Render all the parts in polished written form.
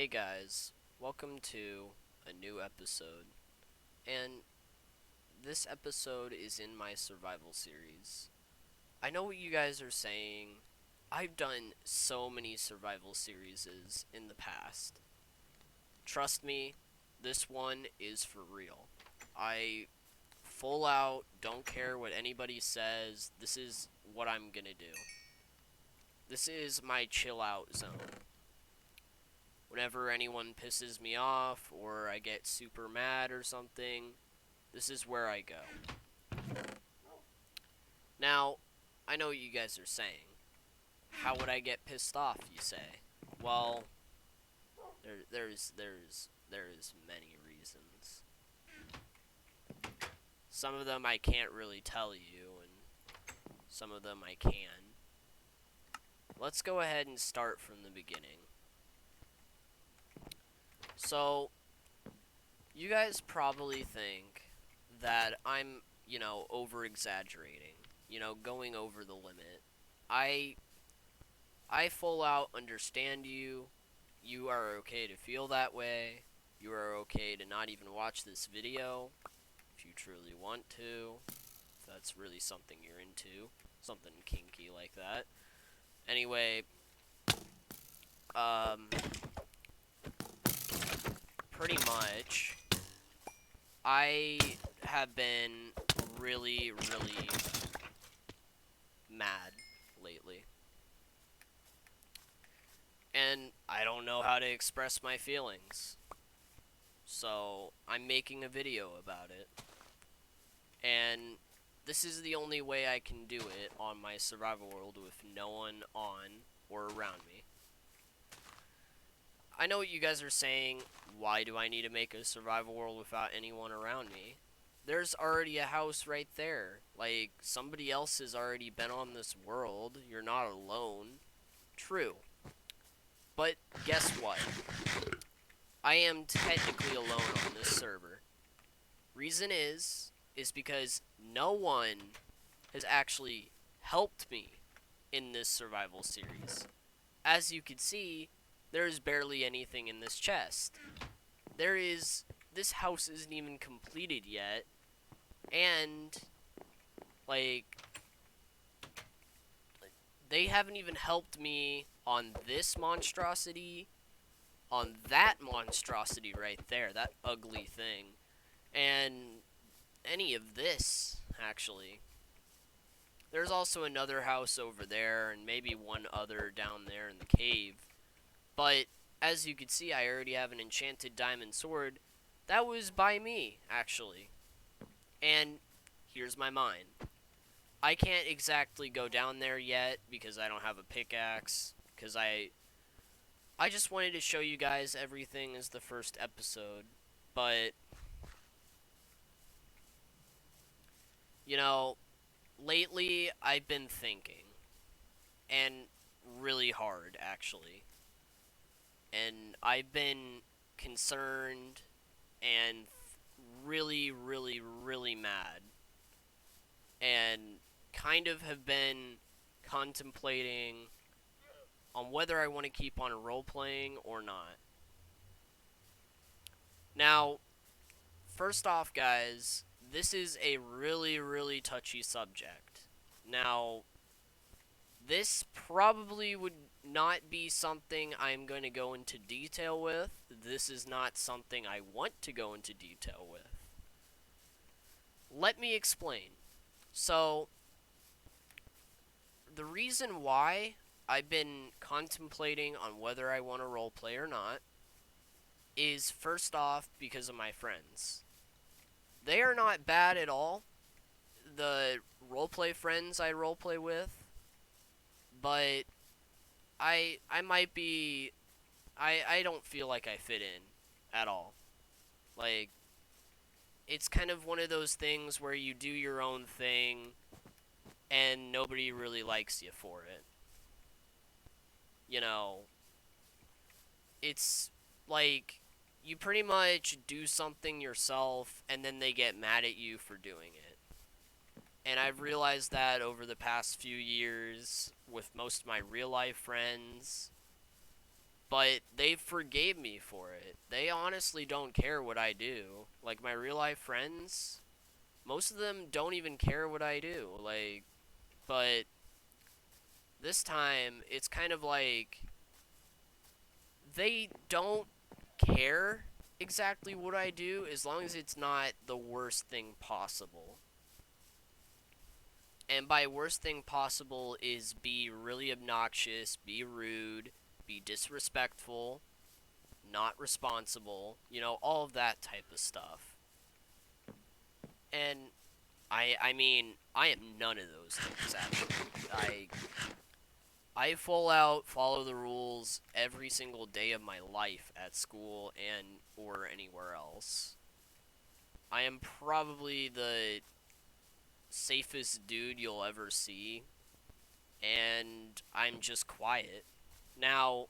Hey guys, welcome to a new episode. And this episode is in my survival series. I know what you guys are saying. I've done so many survival series in the past. Trust me, this one is for real. I full out don't care what anybody says. This is what I'm gonna do. This is my chill out zone. Whenever anyone pisses me off or I get super mad or something, this is where I go. Now, I know what you guys are saying. How would I get pissed off, you say? Well, there's many reasons. Some of them I can't really tell you, and some of them I can. Let's go ahead and start from the beginning. So, you guys probably think that I'm, over exaggerating, going over the limit. I I full out understand you. You are okay to feel that way. You are okay to not even watch this video if you truly want to. If that's really something you're into, something kinky like that. Anyway, um pretty much I have been really mad lately. And I don't know how to express my feelings. So, I'm making a video about it. And this is the only way I can do it on my survival world with no one on or around me. I know what you guys are saying. Why do I need to make a survival world without anyone around me? There's already a house right there. Like, somebody else has already been on this world. You're not alone. True. But guess what? I am technically alone on this server. Reason is because no one has actually helped me in this survival series. As you can see, there is barely anything in this chest. This house isn't even completed yet, and, like, they haven't even helped me on this monstrosity, on that monstrosity right there, that ugly thing, and any of this, actually. There's also another house over there, and maybe one other down there in the cave. But, as you can see, I already have an enchanted diamond sword. That was by me, actually. And, here's my mine. I can't exactly go down there yet, because I don't have a pickaxe. Because I just wanted to show you guys everything as the first episode. But, you know, lately I've been thinking. And really hard, actually. And I've been concerned and really mad. And kind of have been contemplating on whether I want to keep on role playing or not. Now, first off, guys, this is a really touchy subject. Now, this probably would not be something I'm going to go into detail with. This is not something I want to go into detail with. Let me explain. So, the reason why I've been contemplating on whether I want to roleplay or not is first off because of my friends. They are not bad at all, the roleplay friends I roleplay with, but I might be I don't feel like I fit in at all. Like, it's kind of one of those things where you do your own thing and nobody really likes you for it. You know, it's like you pretty much do something yourself and then they get mad at you for doing it. And I've realized that over the past few years with most of my real life friends. But they forgave me for it. They honestly don't care what I do. Like, my real life friends, most of them don't even care what I do. Like, but this time, it's kind of like they don't care exactly what I do as long as it's not the worst thing possible. And by worst thing possible is be really obnoxious, be rude, be disrespectful, not responsible, all of that type of stuff. And I mean, I am none of those things actually. I full out follow the rules every single day of my life at school and or anywhere else. I am probably the safest dude you'll ever see, and I'm just quiet. Now,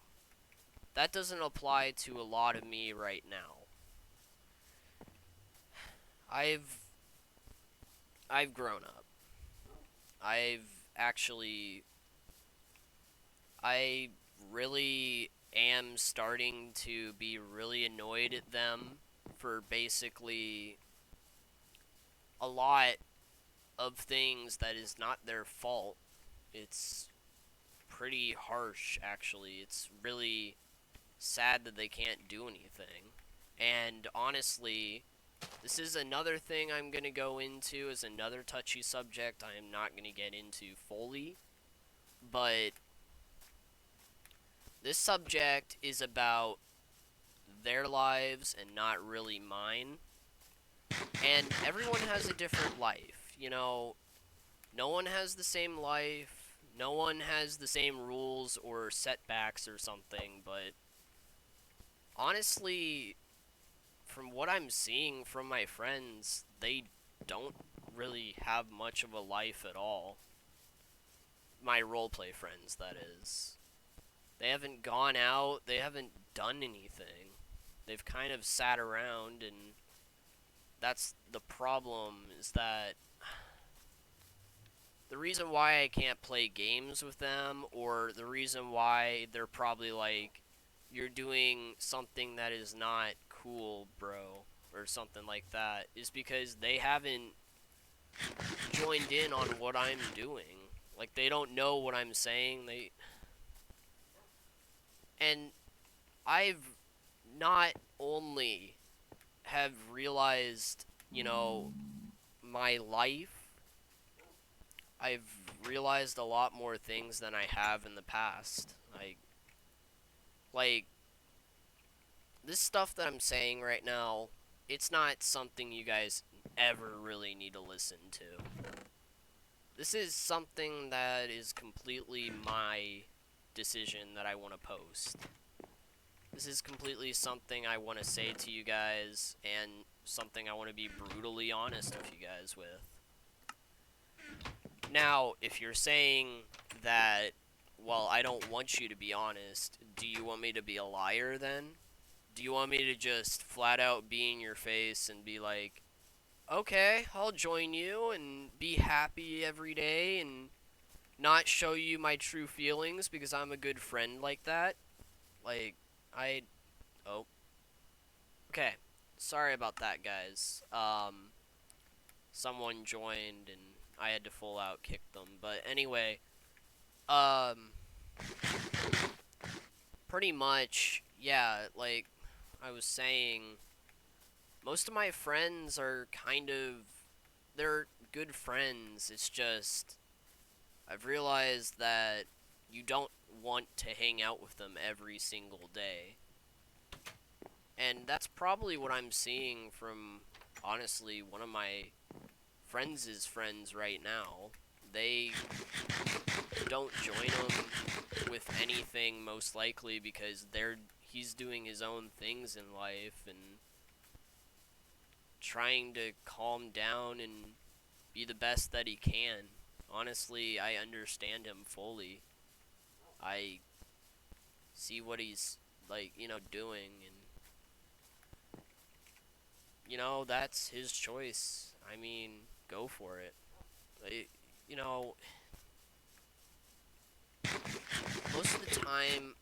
that doesn't apply to a lot of me right now. I've I've grown up. I've actually I really am starting to be really annoyed at them for basically a lot of things that is not their fault. It's pretty harsh, actually. It's really sad that they can't do anything. And honestly, this is another thing I'm going to go into as another touchy subject I am not going to get into fully. But this subject is about their lives and not really mine. And everyone has a different life. No one has the same life. No one has the same rules or setbacks or something. But honestly, from what I'm seeing from my friends, they don't really have much of a life at all. My roleplay friends, that is. They haven't gone out, they haven't done anything. They've kind of sat around, and that's the problem, is that the reason why I can't play games with them, or the reason why they're probably like, you're doing something that is not cool, bro, or something like that, is because they haven't joined in on what I'm doing. Like, they don't know what I'm saying. And I've not only have realized, my life, I've realized a lot more things than I have in the past. Like this stuff that I'm saying right now, it's not something you guys ever really need to listen to. This is something that is completely my decision that I want to post. This is completely something I want to say to you guys, and something I want to be brutally honest with you guys with. Now, if you're saying that, well, I don't want you to be honest, do you want me to be a liar then? Do you want me to just flat out be in your face and be like, okay, I'll join you and be happy every day and not show you my true feelings because I'm a good friend like that? Like, oh. Okay. Sorry about that, guys. Someone joined and I had to full out kick them. But anyway, um, pretty much, yeah, like I was saying, most of my friends are they're good friends. It's just, I've realized that you don't want to hang out with them every single day. And that's probably what I'm seeing from, honestly, one of my friends' friends right now. They don't join him with anything, most likely because he's doing his own things in life and trying to calm down and be the best that he can. Honestly, I understand him fully. I see what he's like, doing, and that's his choice. I mean, go for it. Like, most of the time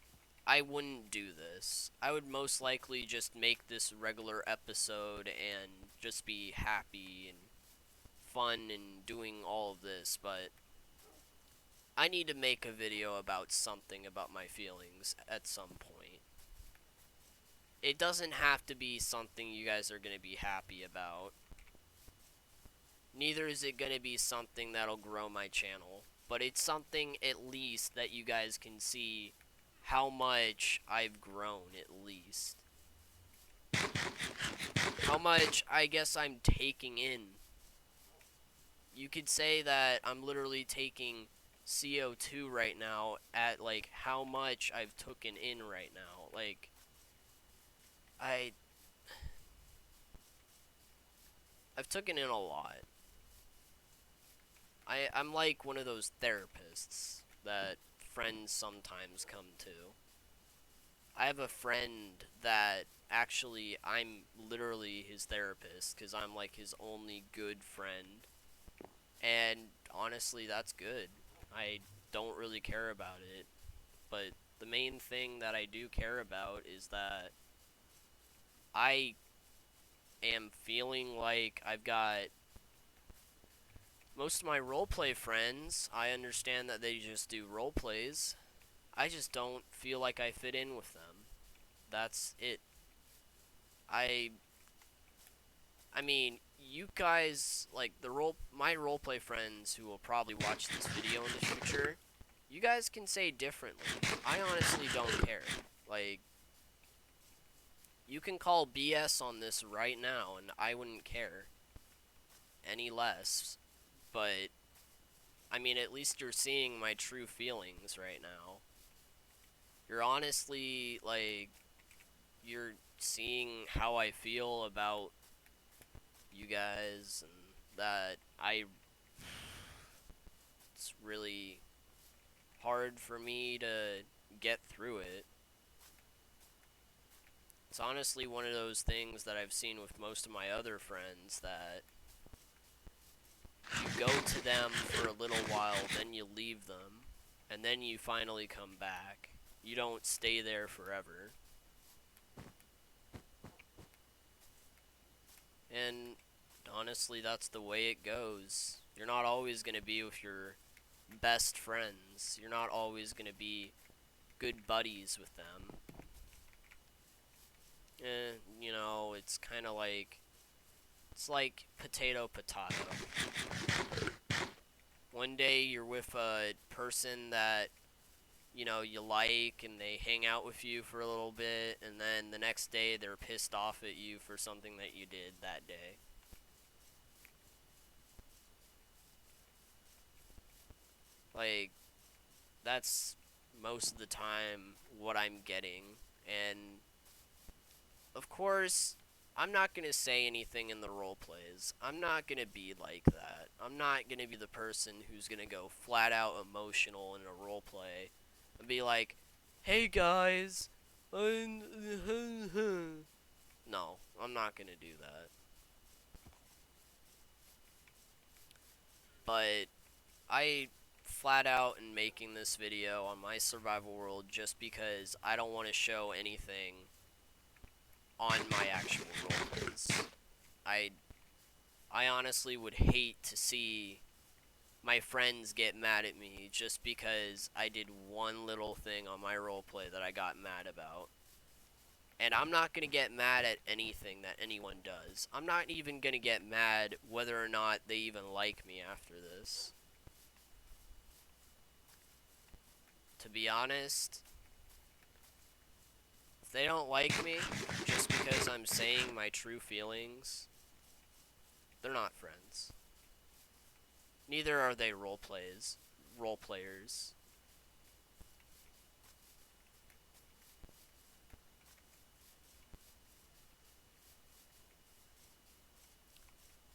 I wouldn't do this. I would most likely just make this regular episode and just be happy and fun and doing all of this, but I need to make a video about something about my feelings at some point. It doesn't have to be something you guys are going to be happy about. Neither is it going to be something that'll grow my channel, but it's something at least that you guys can see how much I've grown, at least. How much, I guess, I'm taking in. You could say that I'm literally taking CO2 right now at, like, how much I've taken in right now. Like, I've taken in a lot. I'm like one of those therapists that friends sometimes come to. I have a friend that actually I'm literally his therapist because I'm like his only good friend. And honestly, that's good. I don't really care about it. But the main thing that I do care about is that I am feeling like I've got most of my roleplay friends. I understand that they just do roleplays. I just don't feel like I fit in with them. That's it. I mean, you guys, like, my roleplay friends who will probably watch this video in the future, you guys can say differently. I honestly don't care. Like, you can call BS on this right now, and I wouldn't care any less. But, I mean, at least you're seeing my true feelings right now. You're honestly, like, you're seeing how I feel about you guys, and that it's really hard for me to get through it. It's honestly one of those things that I've seen with most of my other friends, that you go to them for a little while, then you leave them, and then you finally come back. You don't stay there forever. And honestly, that's the way it goes. You're not always going to be with your best friends. You're not always going to be good buddies with them. You know, it's kind of like, it's like potato. One day you're with a person that, you know, you like, and they hang out with you for a little bit, and then the next day they're pissed off at you for something that you did that day. Like, that's most of the time what I'm getting. And of course, I'm not going to say anything in the role plays. I'm not going to be like that. I'm not going to be the person who's going to go flat out emotional in a role play and be like, "Hey guys, I'm no, I'm not going to do that. But I flat out am making this video on my survival world just because I don't want to show anything on my actual roleplays. I honestly would hate to see my friends get mad at me just because I did one little thing on my roleplay that I got mad about. And I'm not going to get mad at anything that anyone does. I'm not even going to get mad whether or not they even like me after this. To be honest, if they don't like me just because I'm saying my true feelings, they're not friends. Neither are they role players.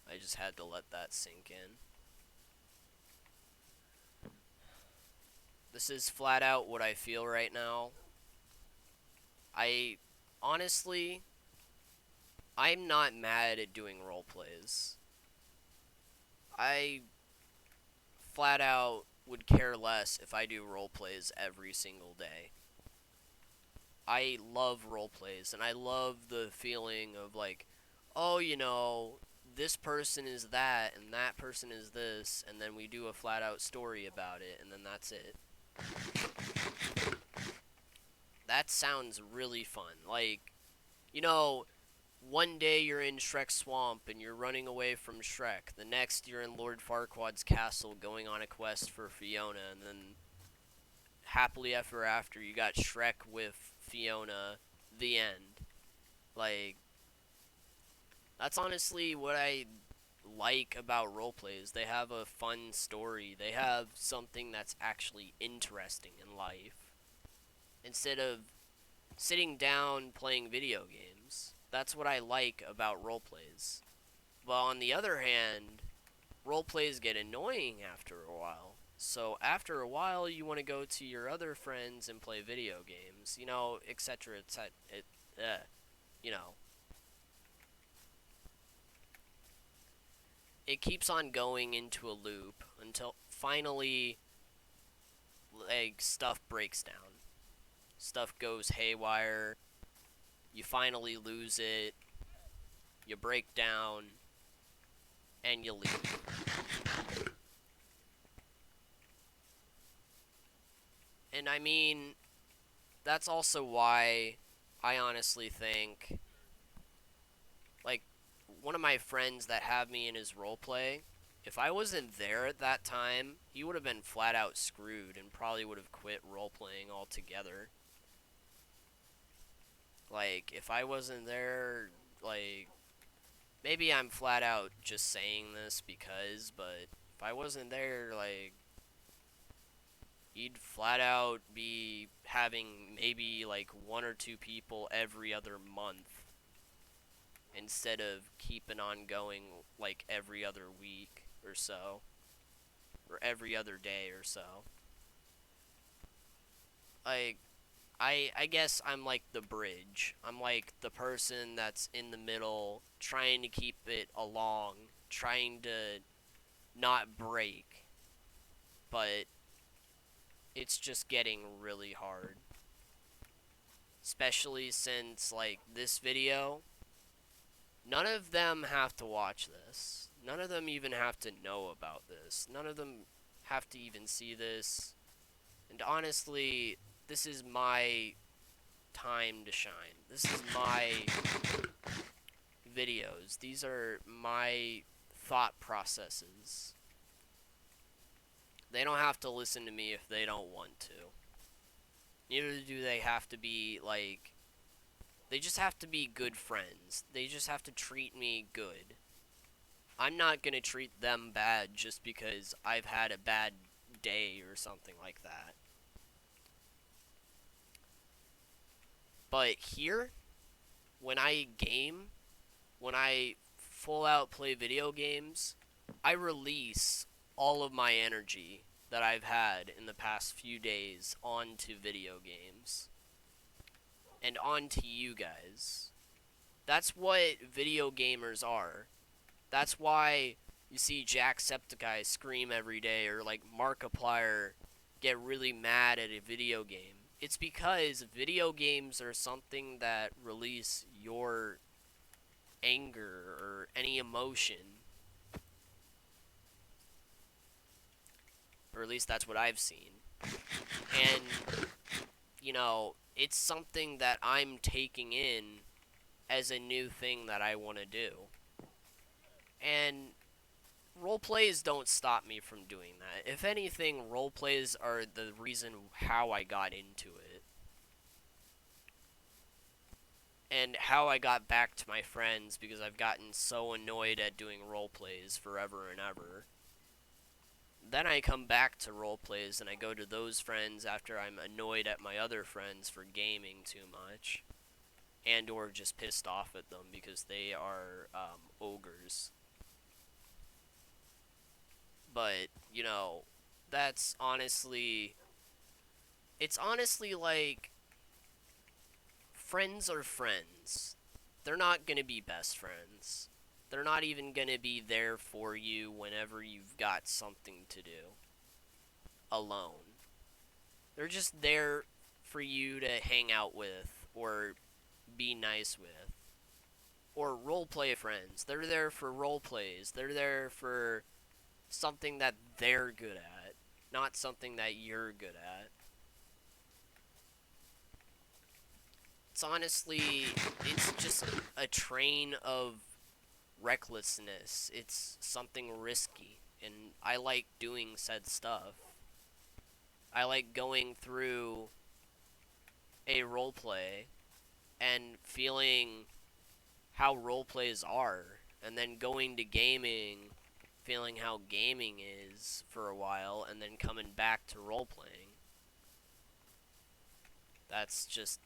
I just had to let that sink in. This is flat out what I feel right now. I honestly, I'm not mad at doing role plays. I flat out would care less if I do role plays every single day. I love role plays, and I love the feeling of like, oh, this person is that, and that person is this, and then we do a flat out story about it, and then that's it. That sounds really fun. Like, you know, one day you're in Shrek's swamp and you're running away from Shrek. The next you're in Lord Farquaad's castle going on a quest for Fiona, and then happily ever after you got Shrek with Fiona. The end. Like, that's honestly what I like about roleplays. They have a fun story. They have something that's actually interesting in life. Instead of sitting down playing video games. That's what I like about roleplays. But on the other hand, roleplays get annoying after a while. So after a while, you want to go to your other friends and play video games, etc. etc. You know, it keeps on going into a loop until finally, like, stuff breaks down. Stuff goes haywire. You finally lose it. You break down, and you leave. And I mean, that's also why I honestly think, like, one of my friends that have me in his roleplay, if I wasn't there at that time, he would have been flat out screwed and probably would have quit roleplaying altogether. Like, if I wasn't there, like, maybe I'm flat out just saying this because, but if I wasn't there, like, he'd flat out be having maybe like one or two people every other month instead of keeping on going like every other week or so, or every other day or so. Like, I guess I'm like the bridge. I'm like the person that's in the middle trying to keep it along, trying to not break, but it's just getting really hard. Especially since, like, this video, none of them have to watch this. None of them even have to know about this. None of them have to even see this. And honestly, this is my time to shine. This is my videos. These are my thought processes. They don't have to listen to me if they don't want to. Neither do they have to be, like, they just have to be good friends. They just have to treat me good. I'm not gonna treat them bad just because I've had a bad day or something like that. But here, when I game, when I full out play video games, I release all of my energy that I've had in the past few days onto video games and onto you guys. That's what video gamers are. That's why you see Jacksepticeye scream every day, or like Markiplier get really mad at a video game. It's because video games are something that release your anger or any emotion. Or at least that's what I've seen. And, it's something that I'm taking in as a new thing that I want to do. And role plays don't stop me from doing that. If anything, role plays are the reason how I got into it. And how I got back to my friends, because I've gotten so annoyed at doing role plays forever and ever. Then I come back to role plays and I go to those friends after I'm annoyed at my other friends for gaming too much. And or just pissed off at them because they are ogres. But, that's honestly... It's honestly like... Friends are friends. They're not going to be best friends. They're not even going to be there for you whenever you've got something to do alone. They're just there for you to hang out with or be nice with. Or roleplay friends. They're there for role plays. They're there for something that they're good at, not something that you're good at. It's just a train of recklessness. It's something risky, and I like doing said stuff. I like going through a roleplay and feeling how roleplays are, and then going to gaming, feeling how gaming is for a while, and then coming back to roleplaying. That's just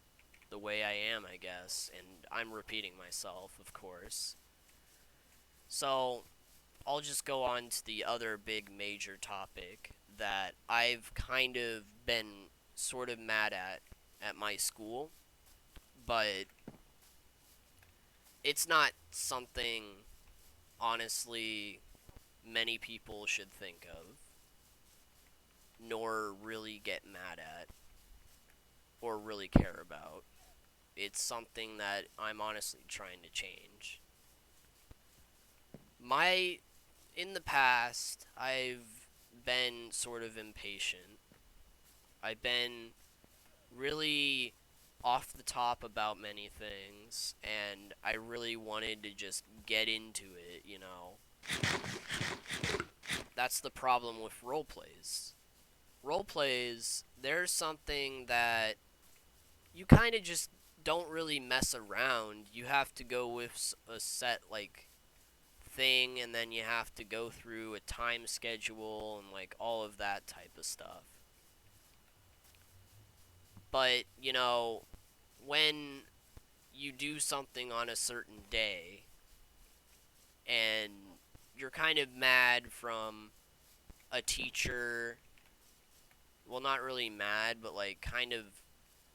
the way I am, I guess, and I'm repeating myself, of course. So, I'll just go on to the other big major topic that I've kind of been sort of mad at my school, but it's not something, honestly, many people should think of, nor really get mad at, or really care about. It's something that I'm honestly trying to change. My In the past, I've been sort of impatient. I've been really off the top about many things, and I really wanted to just get into it, you know. That's the problem with role plays. Role plays, there's something that you kind of just don't really mess around. You have to go with a set, like, thing, and then you have to go through a time schedule and like all of that type of stuff. But, you know, when you do something on a certain day and you're kind of mad from a teacher, well, not really mad, but like kind of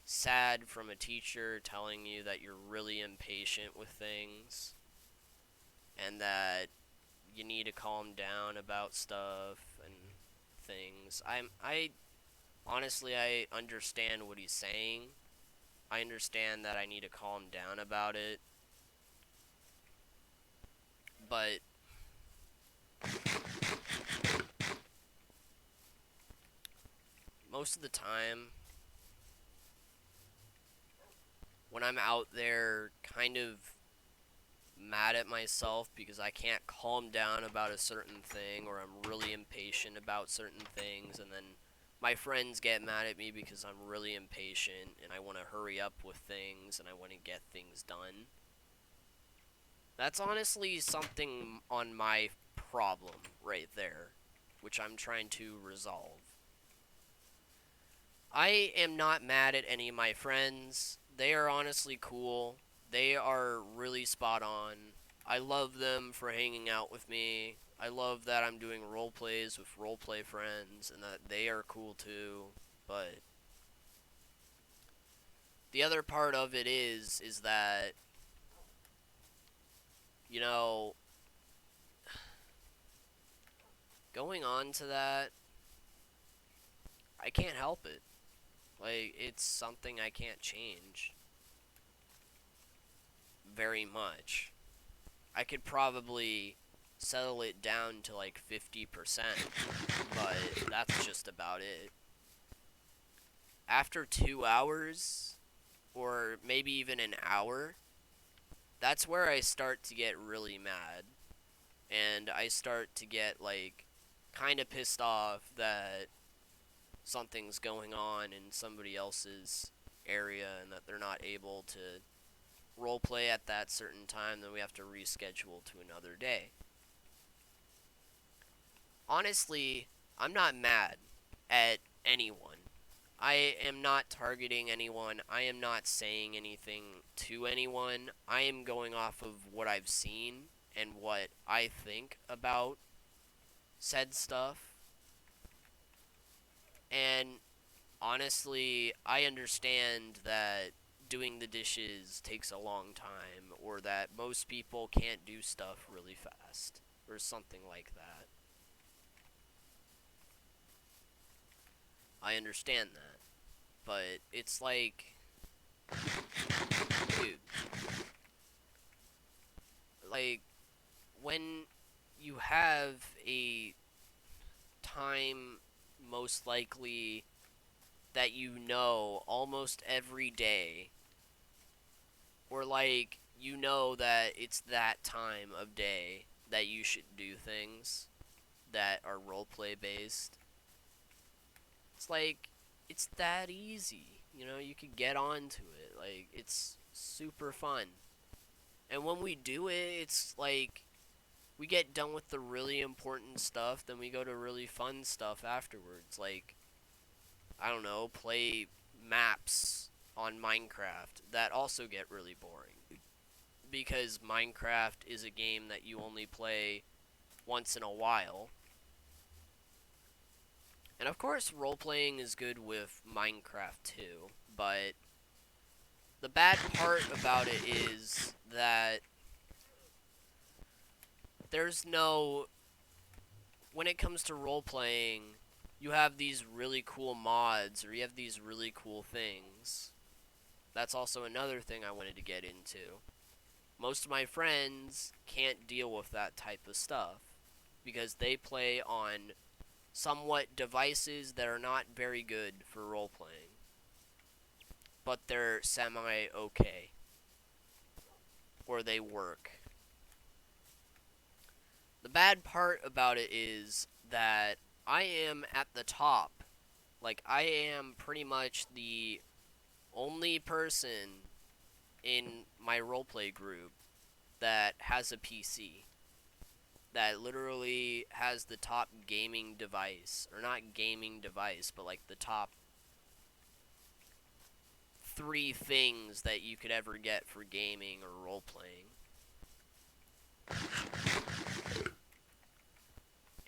sad from a teacher telling you that you're really impatient with things and that you need to calm down about stuff and things. I honestly, I understand what he's saying. I understand that I need to calm down about it. But most of the time, when I'm out there kind of mad at myself because I can't calm down about a certain thing, or I'm really impatient about certain things, and then my friends get mad at me because I'm really impatient and I want to hurry up with things and I want to get things done. That's honestly something on my problem right there, which I'm trying to resolve. I am not mad at any of my friends. They are honestly cool. They are really spot on. I love them for hanging out with me. I love that I'm doing role plays with roleplay friends and that they are cool too. But the other part of it is that, you know, going on to that, I can't help it. Like, it's something I can't change very much. I could probably settle it down to like 50%, but that's just about it. After 2 hours, or maybe even an hour, that's where I start to get really mad. And I start to get, like, kind of pissed off that something's going on in somebody else's area and that they're not able to roleplay at that certain time, then we have to reschedule to another day. Honestly, I'm not mad at anyone. I am not targeting anyone. I am not saying anything to anyone. I am going off of what I've seen and what I think about said stuff. And honestly, I understand that doing the dishes takes a long time, or that most people can't do stuff really fast, or something like that. I understand that. But it's like, Dude, like, when you have a time, most likely, that you know almost every day, or like, you know that it's that time of day that you should do things that are roleplay based, it's like, it's that easy. You know, you could get onto it. Like, it's super fun. And when we do it, it's like we get done with the really important stuff, then we go to really fun stuff afterwards. Like, I don't know, play maps on Minecraft that also get really boring. Because Minecraft is a game that you only play once in a while. And of course, role playing is good with Minecraft too, but the bad part about it is that there's no. When it comes to role playing, you have these really cool mods or you have these really cool things. That's also another thing I wanted to get into. Most of my friends can't deal with that type of stuff because they play on somewhat devices that are not very good for role playing, but they're semi okay, or they work. The bad part about it is that I am at the top. Like, I am pretty much the only person in my roleplay group that has a PC. That literally has the top gaming device. Or not gaming device, but like the top 3 things that you could ever get for gaming or role playing.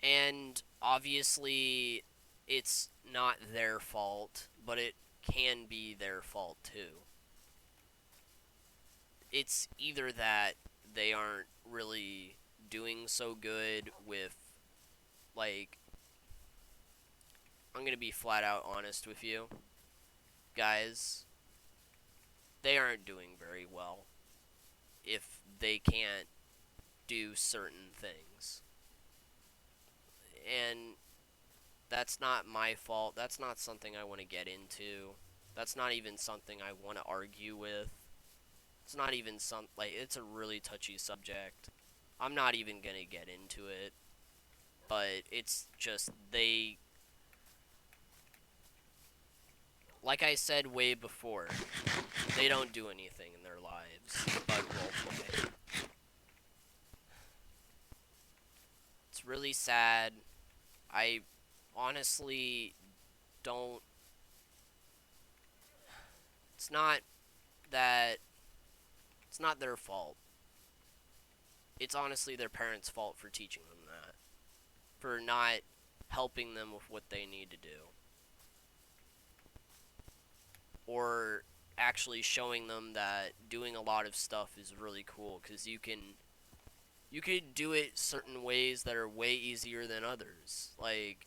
And obviously, it's not their fault, but it can be their fault too. It's either that they aren't really doing so good with, like, I'm gonna be flat out honest with you, guys. They aren't doing very well if they can't do certain things. And that's not my fault. That's not something I want to get into. That's not even something I want to argue with. It's not even like, it's a really touchy subject. I'm not even going to get into it. But it's just, like I said way before, they don't do anything in their lives but roleplay. It's really sad. I honestly don't. It's not that. It's not their fault. It's honestly their parents' fault for teaching them that. For not helping them with what they need to do. Or actually showing them that doing a lot of stuff is really cool because you could do it certain ways that are way easier than others. Like,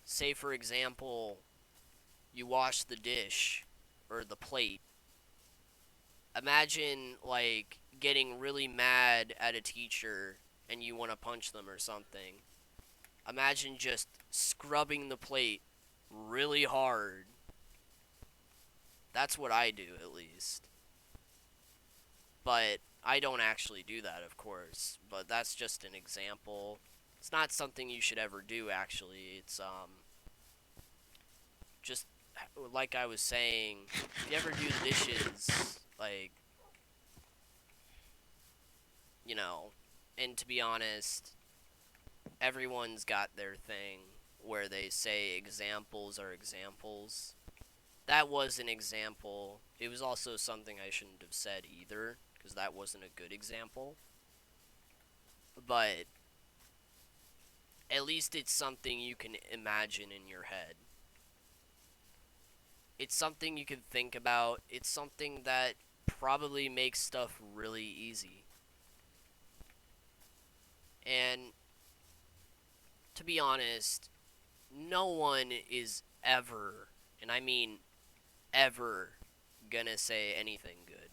say for example, you wash the dish or the plate. Imagine, like, getting really mad at a teacher and you want to punch them or something. Imagine just scrubbing the plate really hard. That's what I do, at least. But I don't actually do that, of course. But that's just an example. It's not something you should ever do, actually. It's, just like I was saying, if you ever do the dishes, like, you know, and to be honest, everyone's got their thing where they say examples are examples. That was an example. It was also something I shouldn't have said either, because that wasn't a good example. But at least it's something you can imagine in your head. It's something you can think about. It's something that probably makes stuff really easy. And to be honest, no one is ever, and I mean ever, gonna say anything good.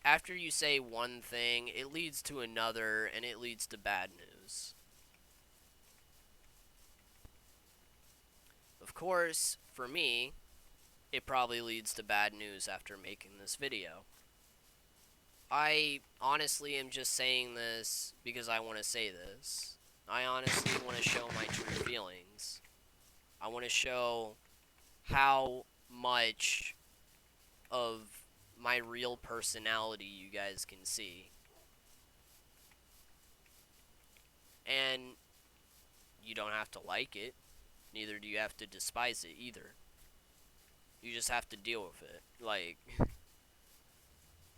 After you say one thing, it leads to another, and it leads to bad news. Of course, for me, it probably leads to bad news after making this video. I honestly am just saying this because I want to say this. I honestly want to show my true feelings. I want to show how much of my real personality you guys can see. And you don't have to like it, neither do you have to despise it either. You just have to deal with it. Like,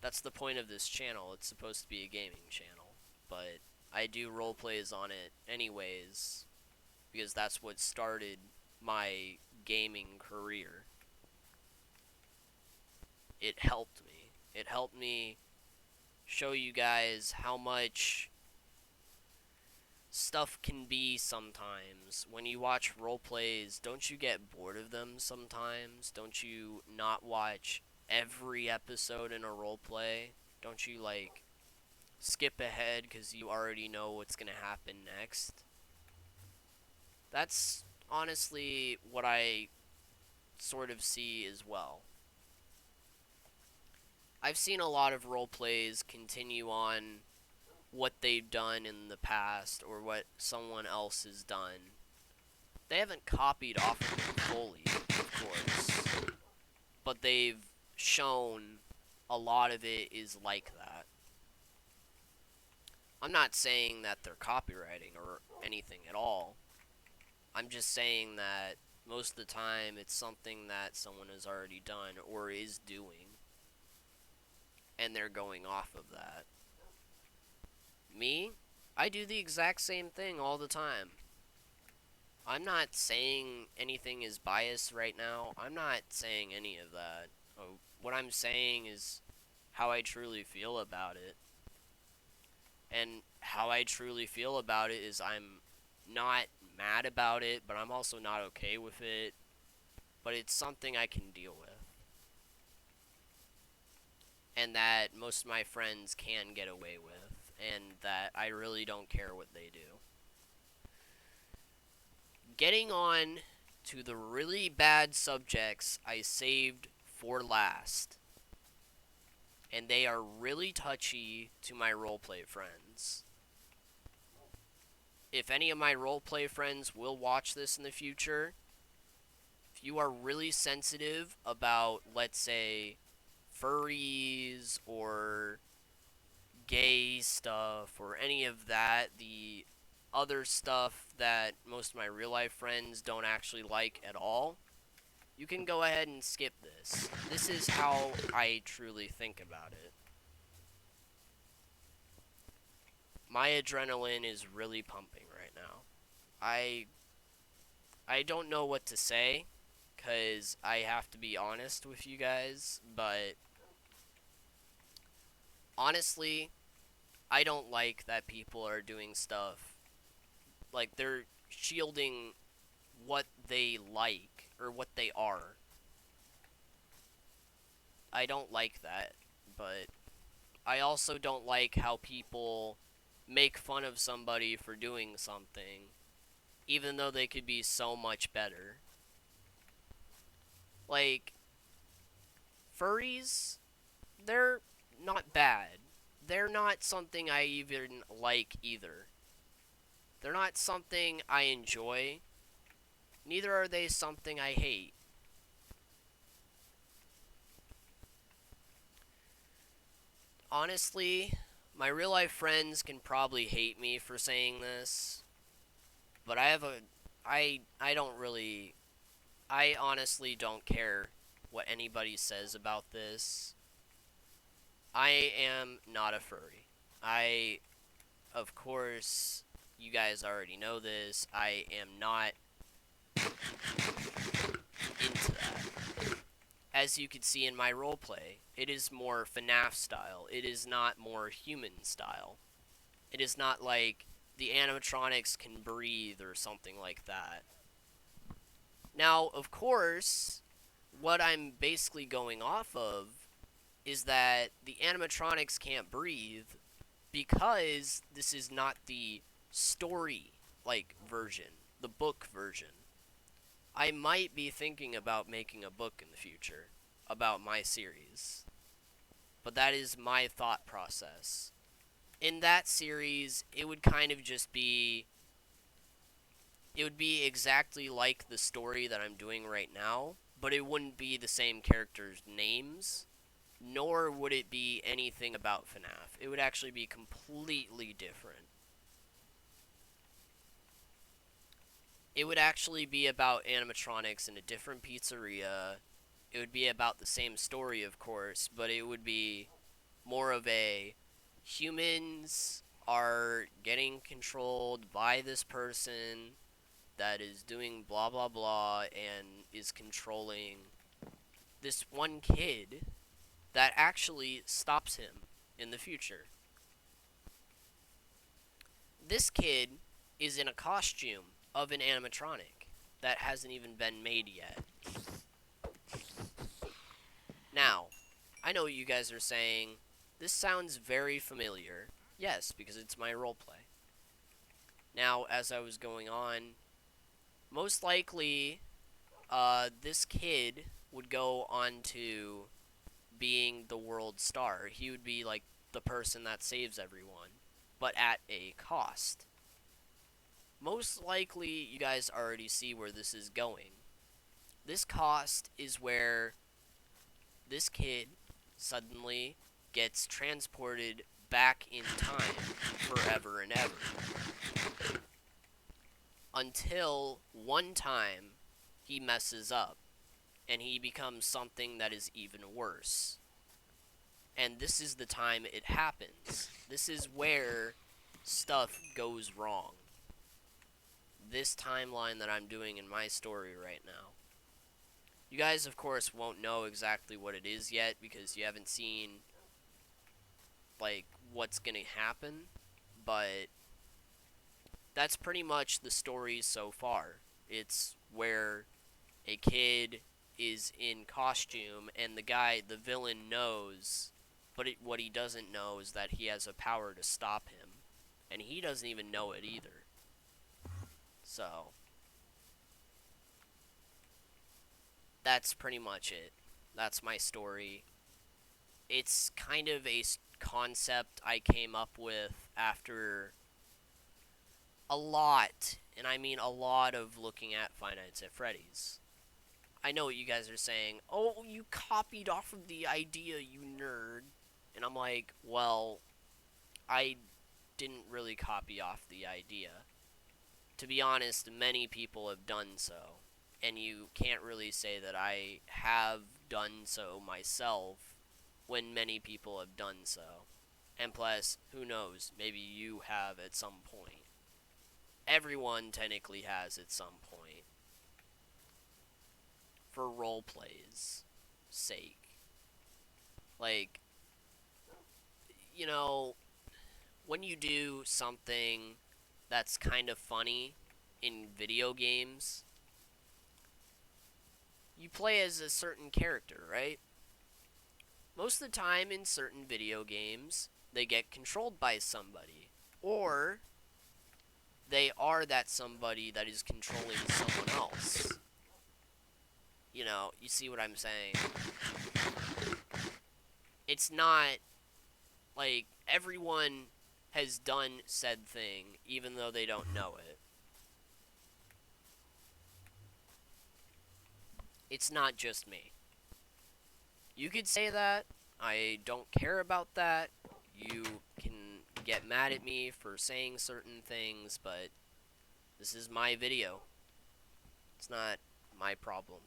that's the point of this channel. It's supposed to be a gaming channel, but I do roleplays on it anyways, because that's what started my gaming career. It helped me. It helped me show you guys how much stuff can be sometimes. When you watch roleplays, don't you get bored of them sometimes? Don't you not watch every episode in a roleplay? Don't you, like, skip ahead because you already know what's going to happen next? That's honestly what I sort of see as well. I've seen a lot of roleplays continue on what they've done in the past or what someone else has done. They haven't copied off of it fully, of course, but they've shown a lot of it is like that. I'm not saying that they're copywriting or anything at all. I'm just saying that most of the time it's something that someone has already done or is doing, and they're going off of that. Me, I do the exact same thing all the time. I'm not saying anything is biased right now. I'm not saying any of that. What I'm saying is how I truly feel about it. And how I truly feel about it is I'm not mad about it, but I'm also not okay with it. But it's something I can deal with. And that most of my friends can get away with. And that I really don't care what they do. Getting on to the really bad subjects I saved for last. And they are really touchy to my roleplay friends. If any of my roleplay friends will watch this in the future, if you are really sensitive about, let's say, furries or gay stuff or any of that, the other stuff that most of my real life friends don't actually like at all, you can go ahead and skip this. This is how I truly think about it. My adrenaline is really pumping right now. I don't know what to say, because I have to be honest with you guys, but honestly, I don't like that people are doing stuff, like they're shielding what they like, or what they are. I don't like that, but I also don't like how people make fun of somebody for doing something, even though they could be so much better. Like, furries, they're not bad. They're not something I even like either. They're not something I enjoy. Neither are they something I hate. Honestly, my real life friends can probably hate me for saying this, but I don't really, I honestly don't care what anybody says about this. I am not a furry. Of course, you guys already know this, I am not into that. As you can see in my roleplay, it is more FNAF style. It is not more human style. It is not like the animatronics can breathe or something like that. Now, of course, what I'm basically going off of is that the animatronics can't breathe because this is not the story like version, the book version. I might be thinking about making a book in the future about my series, but that is my thought process. In that series, it would kind of just be it would be exactly like the story that I'm doing right now, but it wouldn't be the same characters' names, nor would it be anything about FNAF. It would actually be completely different. It would actually be about animatronics in a different pizzeria. It would be about the same story, of course, but it would be more of a humans are getting controlled by this person that is doing blah blah blah and is controlling this one kid that actually stops him in the future. This kid is in a costume of an animatronic that hasn't even been made yet. Now, I know what you guys are saying. This sounds very familiar. Yes, because it's my roleplay. Now, as I was going on, most likely, this kid would go on to being the world star. He would be like the person that saves everyone, but at a cost. Most likely, you guys already see where this is going. This cost is where this kid suddenly gets transported back in time forever and ever. Until one time he messes up and he becomes something that is even worse. And this is the time it happens. This is where stuff goes wrong. This timeline that I'm doing in my story right now. You guys, of course, won't know exactly what it is yet because you haven't seen, like, what's gonna happen. But that's pretty much the story so far. It's where a kid is in costume and the villain knows, but what he doesn't know is that he has a power to stop him. And he doesn't even know it either. So, that's pretty much it. That's my story. It's kind of a concept I came up with after a lot, and I mean a lot of looking at Five Nights at Freddy's. I know what you guys are saying. Oh, you copied off of the idea, you nerd. And I'm like, well, I didn't really copy off the idea. To be honest, many people have done so. And you can't really say that I have done so myself when many people have done so. And plus, who knows, maybe you have at some point. Everyone technically has at some point. For roleplay's sake. Like, you know, when you do something that's kind of funny in video games, you play as a certain character, right? Most of the time in certain video games, they get controlled by somebody. Or they are that somebody that is controlling someone else. You know, you see what I'm saying? It's not like everyone has done said thing, even though they don't know it. It's not just me. You could say that. I don't care about that. You can get mad at me for saying certain things, but this is my video. It's not my problem.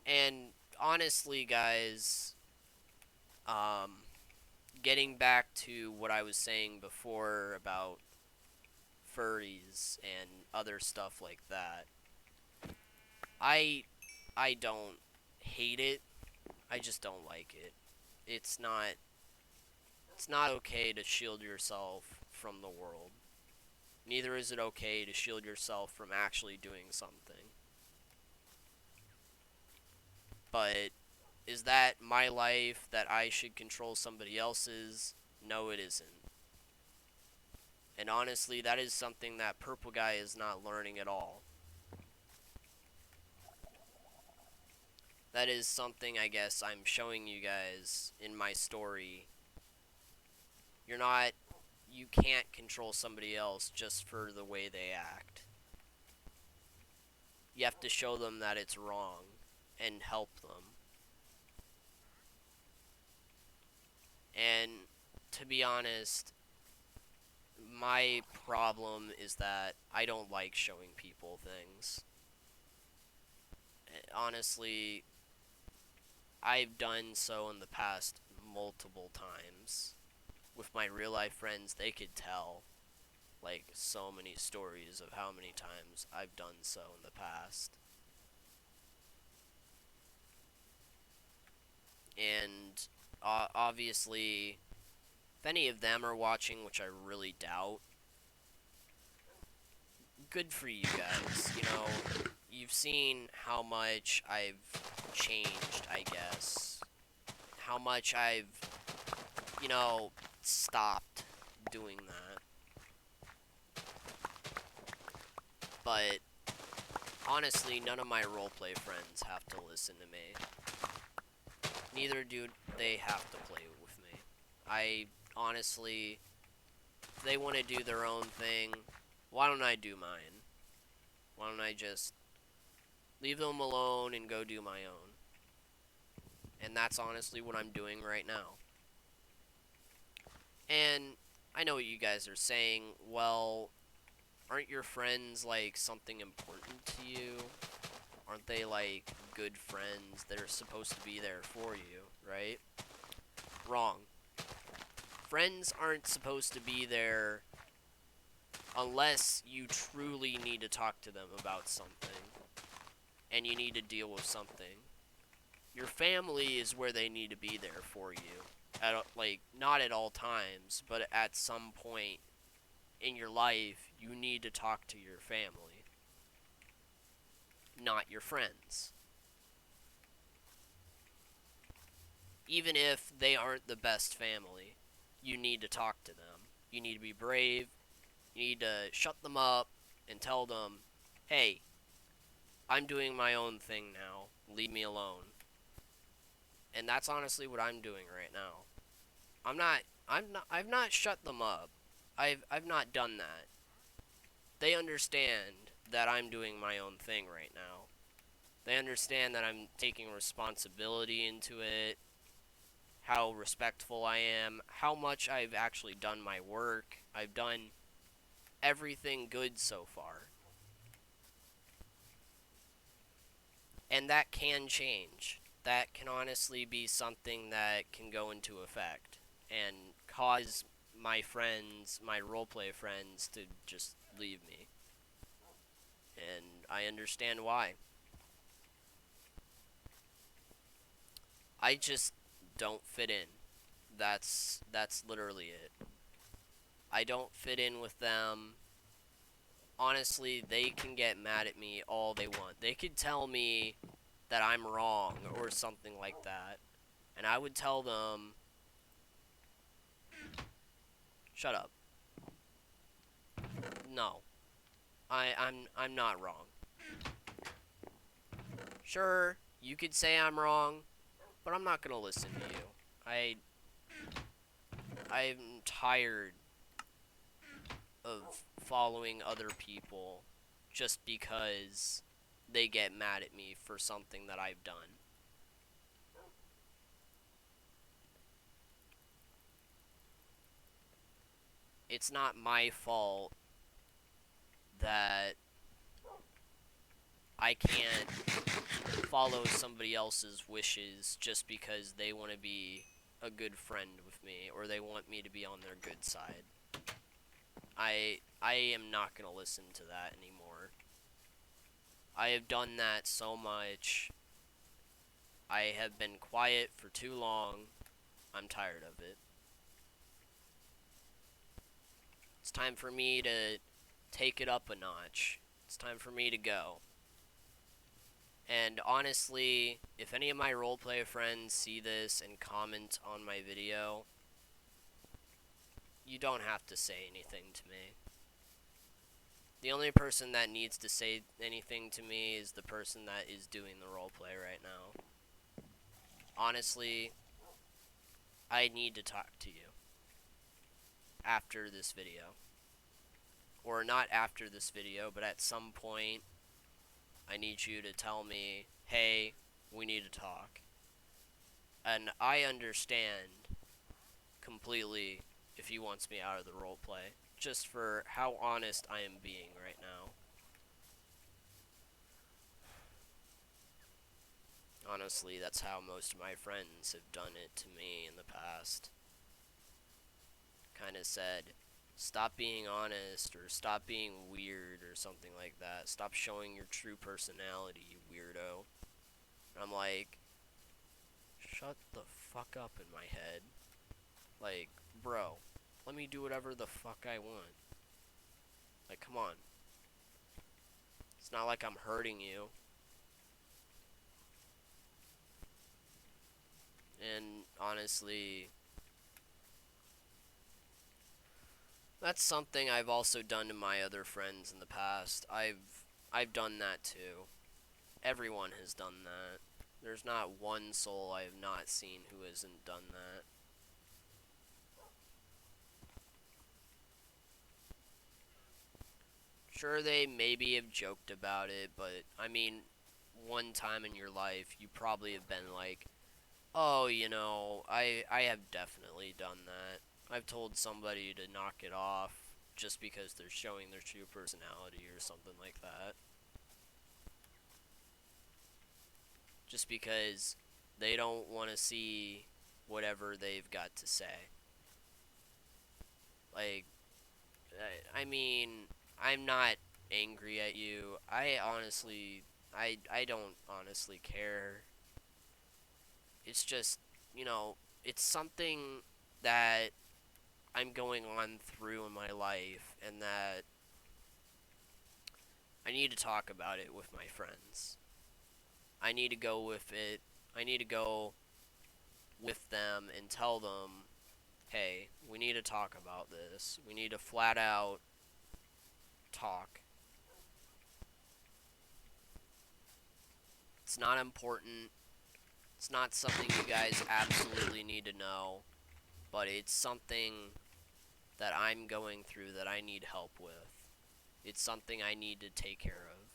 And honestly, guys, getting back to what I was saying before about furries and other stuff like that, I I don't hate it. I just don't like it. It's not okay to shield yourself from the world. Neither is it okay to shield yourself from actually doing something. But is that my life that I should control somebody else's? No, it isn't. And honestly, that is something that Purple Guy is not learning at all. That is something I guess I'm showing you guys in my story. You can't control somebody else just for the way they act. You have to show them that it's wrong and help them. And to be honest, my problem is that I don't like showing people things. Honestly, I've done so in the past multiple times. With my real life friends, they could tell like so many stories of how many times I've done so in the past. And obviously, if any of them are watching, which I really doubt, good for you guys. You know, you've seen how much I've changed, I guess. How much I've, stopped doing that. But honestly, none of my roleplay friends have to listen to me. Neither do they have to play with me. I honestly, if they want to do their own thing, why don't I do mine? Why don't I just leave them alone and go do my own? And that's honestly what I'm doing right now. And I know what you guys are saying. Well, aren't your friends like something important to you? Aren't they like good friends that are supposed to be there for you, right? Wrong. Friends aren't supposed to be there unless you truly need to talk to them about something and you need to deal with something. Your family is where they need to be there for you. Not at all times, but at some point in your life, you need to talk to your family, not your friends. Even if they aren't the best family, you need to talk to them. You need to be brave. You need to shut them up and tell them, hey, I'm doing my own thing now. Leave me alone. And that's honestly what I'm doing right now. I've not shut them up. I've not done that. They understand that I'm doing my own thing right now. They understand that I'm taking responsibility into it, how respectful I am, how much I've actually done my work. I've done everything good so far. And that can change. That can honestly be something that can go into effect and cause my friends, my roleplay friends, to just leave me. And I understand why. I just don't fit in. That's literally it. I don't fit in with them. Honestly, they can get mad at me all they want. They could tell me that I'm wrong or something like that. And I would tell them, shut up. No. I'm not wrong. Sure, you could say I'm wrong, but I'm not going to listen to you. I'm tired of following other people just because they get mad at me for something that I've done. It's not my fault that I can't follow somebody else's wishes just because they want to be a good friend with me or they want me to be on their good side. I am not going to listen to that anymore. I have done that so much. I have been quiet for too long. I'm tired of it. It's time for me to take it up a notch. It's time for me to go. And honestly, if any of my roleplay friends see this and comment on my video, you don't have to say anything to me. The only person that needs to say anything to me is the person that is doing the roleplay right now. Honestly, I need to talk to you after this video. Or not after this video, but at some point, I need you to tell me, hey, we need to talk. And I understand completely if he wants me out of the roleplay, just for how honest I am being right now. Honestly, that's how most of my friends have done it to me in the past. Kind of said, stop being honest, or stop being weird, or something like that. Stop showing your true personality, you weirdo. And I'm like, shut the fuck up in my head. Like, bro, let me do whatever the fuck I want. Like, come on. It's not like I'm hurting you. And honestly, that's something I've also done to my other friends in the past. I've done that too. Everyone has done that. There's not one soul I have not seen who hasn't done that. Sure, they maybe have joked about it, but I mean, one time in your life, you probably have been like, oh, I have definitely done that. I've told somebody to knock it off just because they're showing their true personality or something like that. Just because they don't want to see whatever they've got to say. Like, I mean, I'm not angry at you. I don't honestly care. It's just, it's something that I'm going on through in my life, and that I need to talk about it with my friends. I need to go with it. I need to go with them and tell them, hey, we need to talk about this. We need to flat out talk. It's not important. It's not something you guys absolutely need to know, but it's something that I'm going through that I need help with. It's something I need to take care of.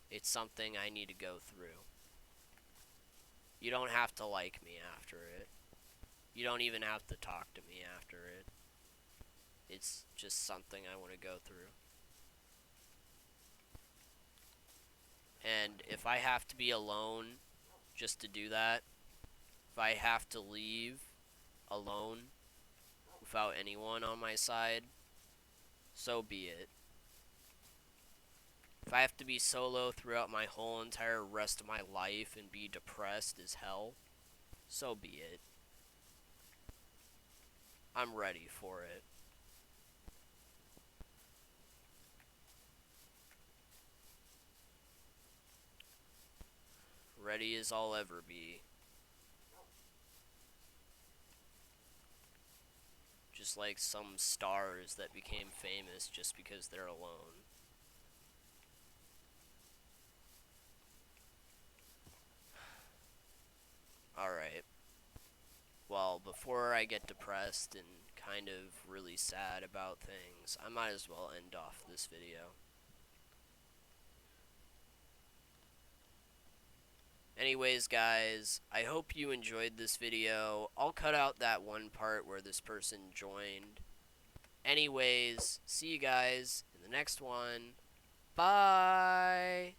It's something I need to go through. You don't have to like me after it. You don't even have to talk to me after it. It's just something I want to go through. And if I have to be alone just to do that, if I have to leave alone without anyone on my side, so be it. If I have to be solo throughout my whole entire rest of my life and be depressed as hell, so be it. I'm ready for it. Ready as I'll ever be. Just like some stars that became famous just because they're alone. Alright. Well, before I get depressed and kind of really sad about things, I might as well end off this video. Anyways, guys, I hope you enjoyed this video. I'll cut out that one part where this person joined. Anyways, see you guys in the next one. Bye!